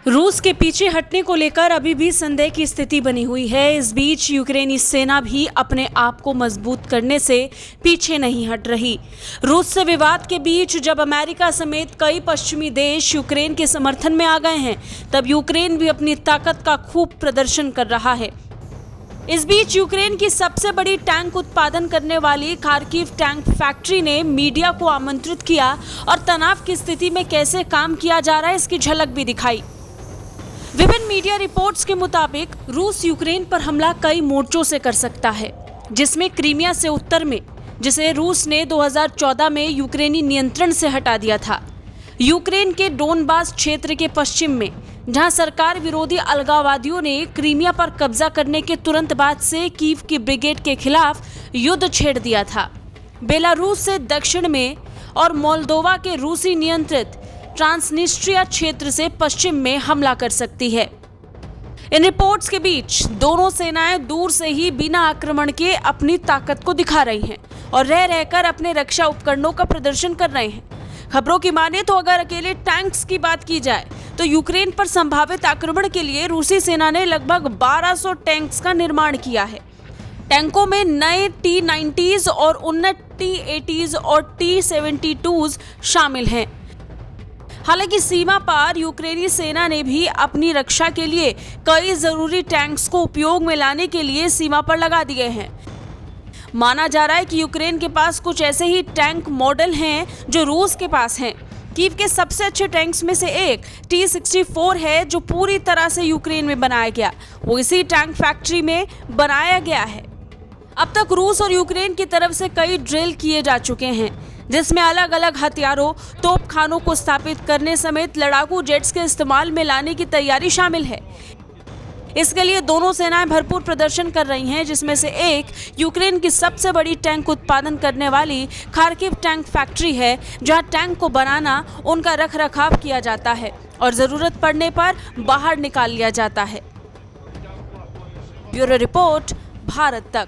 रूस के पीछे हटने को लेकर अभी भी संदेह की स्थिति बनी हुई है। इस बीच यूक्रेनी सेना भी अपने आप को मजबूत करने से पीछे नहीं हट रही। रूस से विवाद के बीच जब अमेरिका समेत कई पश्चिमी देश यूक्रेन के समर्थन में आ गए हैं, तब यूक्रेन भी अपनी ताकत का खूब प्रदर्शन कर रहा है। इस बीच यूक्रेन की सबसे बड़ी टैंक उत्पादन करने वाली खार्किव टैंक फैक्ट्री ने मीडिया को आमंत्रित किया और तनाव की स्थिति में कैसे काम किया जा रहा है, इसकी झलक भी दिखाई। विभिन्न मीडिया रिपोर्ट्स के मुताबिक रूस यूक्रेन पर हमला कई मोर्चों से कर सकता है, जिसमें क्रीमिया से उत्तर में, जिसे रूस ने 2014 में यूक्रेनी नियंत्रण से हटा दिया था, यूक्रेन के डोनबास क्षेत्र के पश्चिम में, जहां सरकार विरोधी अलगाववादियों ने क्रीमिया पर कब्जा करने के तुरंत बाद से कीव की ब्रिगेड के खिलाफ युद्ध छेड़ दिया था, बेलारूस से दक्षिण में और मोल्दोवा के रूसी नियंत्रित ट्रांसनिस्ट्रिया क्षेत्र से पश्चिम में हमला कर सकती है। इन रिपोर्ट्स के बीच दोनों सेनाएं दूर से ही बिना आक्रमण के अपनी ताकत को दिखा रही हैं और रह रहकर अपने रक्षा उपकरणों का प्रदर्शन कर रहे हैं। खबरों की माने तो अगर अकेले टैंक्स की बात की जाए तो यूक्रेन पर संभावित आक्रमण के लिए रूसी सेना ने लगभग 1200 टैंक्स का निर्माण किया है। टैंकों में नए T-90s और उन्नत T-80s और T-72s शामिल हैं। हालांकि सीमा पार यूक्रेनी सेना ने भी अपनी रक्षा के लिए कई जरूरी टैंक्स को उपयोग में लाने के लिए सीमा पर लगा दिए हैं। माना जा रहा है कि यूक्रेन के पास कुछ ऐसे ही टैंक मॉडल हैं जो रूस के पास हैं। कीव के सबसे अच्छे टैंक्स में से एक T-64 है, जो पूरी तरह से यूक्रेन में बनाया गया, वो इसी टैंक फैक्ट्री में बनाया गया है। अब तक रूस और यूक्रेन की तरफ से कई ड्रिल किए जा चुके हैं, जिसमें अलग अलग हथियारों, तोपखानों को स्थापित करने समेत लड़ाकू जेट्स के इस्तेमाल में लाने की तैयारी शामिल है। इसके लिए दोनों सेनाएं भरपूर प्रदर्शन कर रही हैं, जिसमें से एक यूक्रेन की सबसे बड़ी टैंक उत्पादन करने वाली खार्किव टैंक फैक्ट्री है, जहां टैंक को बनाना, उनका रखरखाव किया जाता है और जरूरत पड़ने पर बाहर निकाल लिया जाता है। ब्यूरो रिपोर्ट, भारत तक।